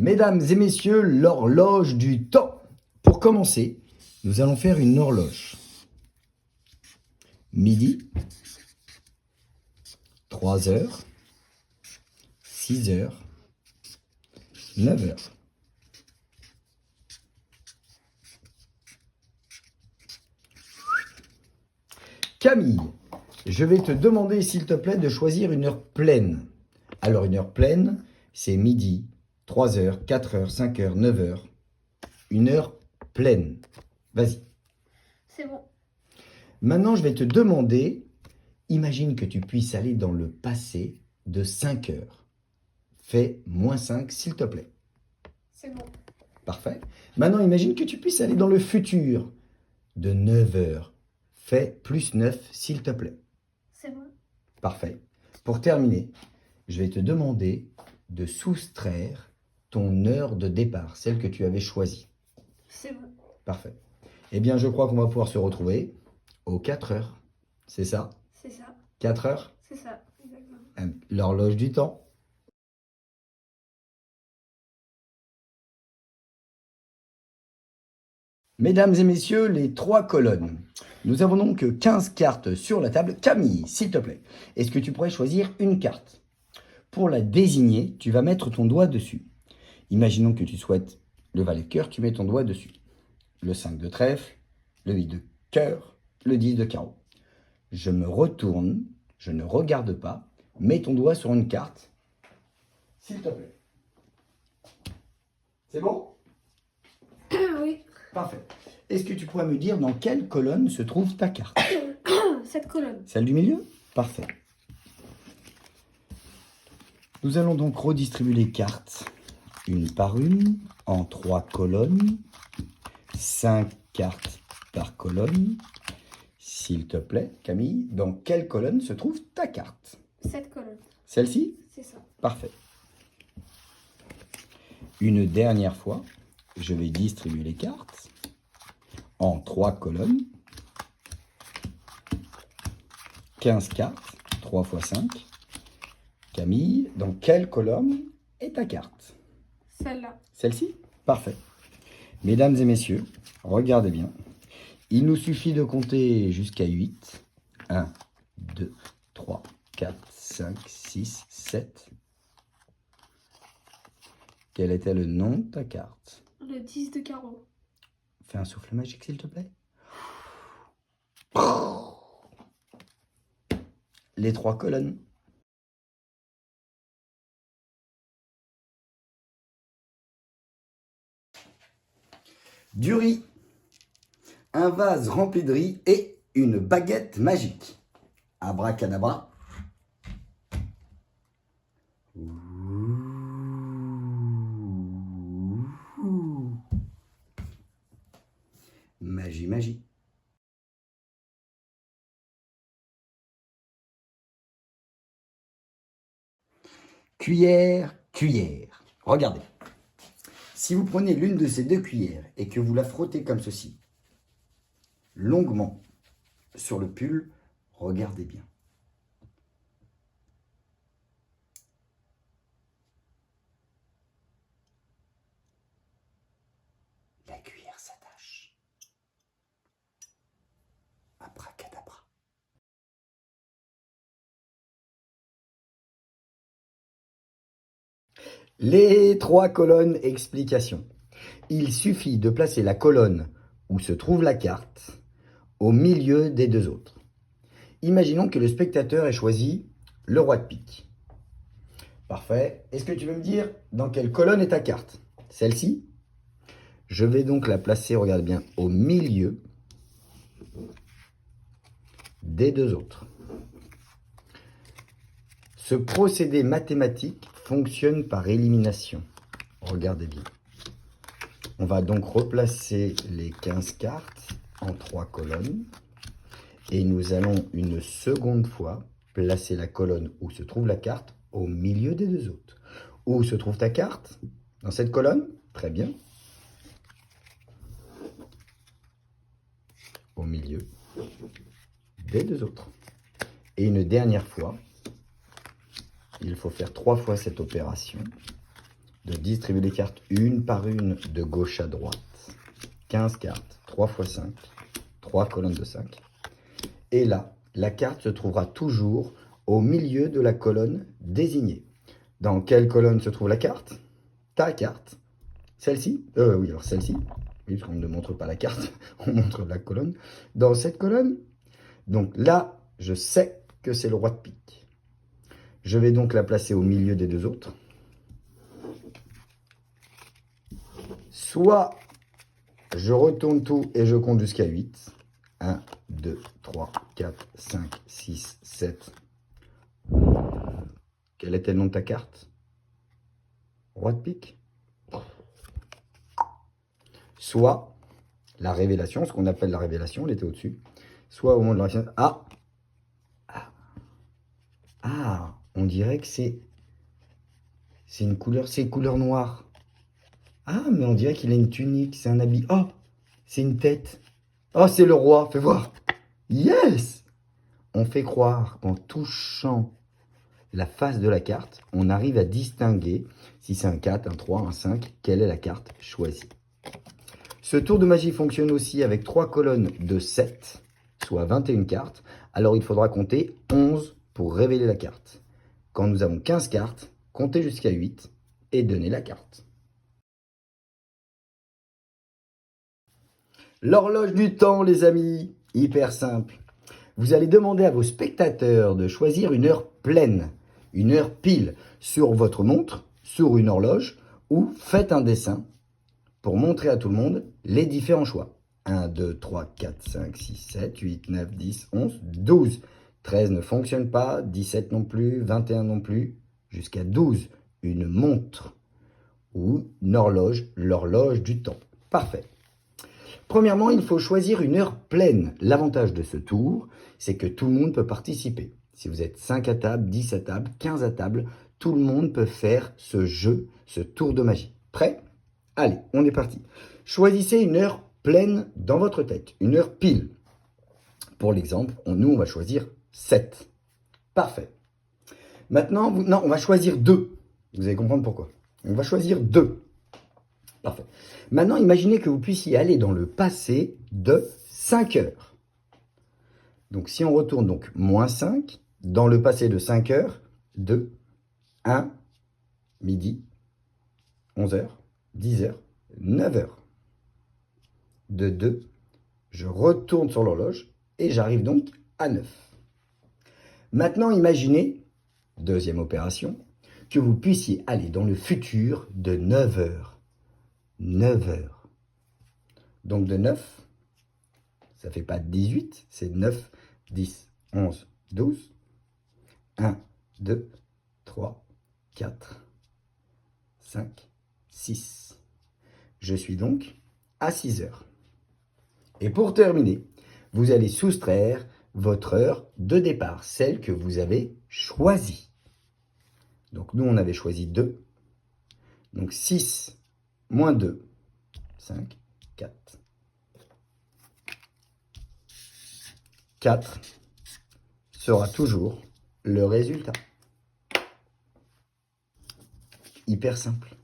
Mesdames et messieurs, l'horloge du temps. Pour commencer, nous allons faire une horloge. Midi, 3 heures, 6 heures, 9 heures. Camille, je vais te demander s'il te plaît de choisir une heure pleine. Alors une heure pleine, c'est midi, 3 heures, 4 heures, 5 heures, 9 heures. Une heure pleine. Vas-y. C'est bon. Maintenant, je vais te demander, imagine que tu puisses aller dans le passé de 5 heures. Fais -5 s'il te plaît. C'est bon. Parfait. Maintenant, imagine que tu puisses aller dans le futur de 9 heures. Fais +9 s'il te plaît. C'est bon. Parfait. Pour terminer, je vais te demander de soustraire ton heure de départ, celle que tu avais choisie. C'est bon. Parfait. Eh bien, je crois qu'on va pouvoir se retrouver aux 4 heures. C'est ça? C'est ça. 4 heures? C'est ça. Exactement. L'horloge du temps. Mesdames et messieurs, les 3 colonnes. Nous avons donc 15 cartes sur la table. Camille, s'il te plaît, est-ce que tu pourrais choisir une carte? Pour la désigner, tu vas mettre ton doigt dessus. Imaginons que tu souhaites le valet de cœur, tu mets ton doigt dessus. Le 5 de trèfle, le 8 de cœur, le 10 de carreau. Je me retourne, je ne regarde pas, mets ton doigt sur une carte, s'il te plaît. C'est bon? Oui. Parfait. Est-ce que tu pourrais me dire dans quelle colonne se trouve ta carte? Cette colonne. Celle du milieu? Parfait. Nous allons donc redistribuer les cartes une par une en 3 colonnes. 5 cartes par colonne. S'il te plaît, Camille, dans quelle colonne se trouve ta carte? Cette colonne. Celle-ci? C'est ça. Parfait. Une dernière fois, je vais distribuer les cartes en 3 colonnes. 15 cartes, 3 x 5. Camille, dans quelle colonne est ta carte? Celle-là. Celle-ci? Parfait. Mesdames et messieurs, regardez bien. Il nous suffit de compter jusqu'à 8. 1, 2, 3, 4, 5, 6, 7. Quel était le nom de ta carte? Le 10 de carreau. Fais un souffle magique, s'il te plaît. Les 3 colonnes. Du riz, un vase rempli de riz et une baguette magique. Abracadabra. Magie, magie. Cuillère, cuillère. Regardez. Si vous prenez l'une de ces 2 cuillères et que vous la frottez comme ceci, longuement sur le pull, regardez bien. La cuillère s'attache. Abracadabra. Les 3 colonnes explication. Il suffit de placer la colonne où se trouve la carte au milieu des 2 autres. Imaginons que le spectateur ait choisi le roi de pique. Parfait. Est-ce que tu veux me dire dans quelle colonne est ta carte? Celle-ci? Je vais donc la placer, regarde bien, au milieu des 2 autres. Ce procédé mathématique fonctionne par élimination. Regardez bien. On va donc replacer les 15 cartes en 3 colonnes. Et nous allons une seconde fois placer la colonne où se trouve la carte au milieu des 2 autres. Où se trouve ta carte? Dans cette colonne? Très bien. Au milieu des 2 autres. Et une dernière fois, il faut faire 3 fois cette opération. de distribuer les cartes une par une de gauche à droite. 15 cartes, 3 x 5, 3 colonnes de 5. Et là, la carte se trouvera toujours au milieu de la colonne désignée. Dans quelle colonne se trouve la carte? Ta carte. Celle-ci? Oui, alors celle-ci. Oui, parce qu'on ne montre pas la carte, on montre la colonne. Dans cette colonne, donc là, je sais que c'est le roi de pique. Je vais donc la placer au milieu des deux autres. Soit je retourne tout et je compte jusqu'à 8. 1, 2, 3, 4, 5, 6, 7. Quel était le nom de ta carte? Roi de pique. Soit la révélation, ce qu'on appelle la révélation, elle était au-dessus. Soit au moment de la révélation. On dirait que c'est une couleur, c'est couleur noire. Ah, mais on dirait qu'il a une tunique, c'est un habit. Oh, c'est une tête. Oh, c'est le roi, fais voir. Yes! On fait croire qu'en touchant la face de la carte, on arrive à distinguer si c'est un 4, un 3, un 5, quelle est la carte choisie. Ce tour de magie fonctionne aussi avec 3 colonnes de 7, soit 21 cartes. Alors il faudra compter 11 pour révéler la carte. Quand nous avons 15 cartes, comptez jusqu'à 8 et donnez la carte. L'horloge du temps, les amis, hyper simple. Vous allez demander à vos spectateurs de choisir une heure pleine, une heure pile, sur votre montre, sur une horloge, ou faites un dessin pour montrer à tout le monde les différents choix. 1, 2, 3, 4, 5, 6, 7, 8, 9, 10, 11, 12. 13 ne fonctionne pas, 17 non plus, 21 non plus, jusqu'à 12. Une montre ou une horloge, l'horloge du temps. Parfait. Premièrement, il faut choisir une heure pleine. L'avantage de ce tour, c'est que tout le monde peut participer. Si vous êtes 5 à table, 10 à table, 15 à table, tout le monde peut faire ce jeu, ce tour de magie. Prêt? Allez, on est parti. Choisissez une heure pleine dans votre tête, une heure pile. Pour l'exemple, nous, on va choisir 7. Parfait. Maintenant, on va choisir 2. Vous allez comprendre pourquoi. On va choisir 2. Parfait. Maintenant, imaginez que vous puissiez aller dans le passé de 5 heures. Donc, si on retourne donc moins 5, dans le passé de 5 heures, 2, 1, midi, 11 heures, 10 heures, 9 heures. De 2, je retourne sur l'horloge et j'arrive donc à 9. Maintenant, imaginez, deuxième opération, que vous puissiez aller dans le futur de 9 heures. 9 heures. Donc de 9, ça ne fait pas 18, c'est 9, 10, 11, 12. 1, 2, 3, 4, 5, 6. Je suis donc à 6 heures. Et pour terminer, vous allez soustraire votre heure de départ, celle que vous avez choisie. Donc nous, on avait choisi 2. Donc 6 moins 2, 5, 4. 4 sera toujours le résultat. Hyper simple.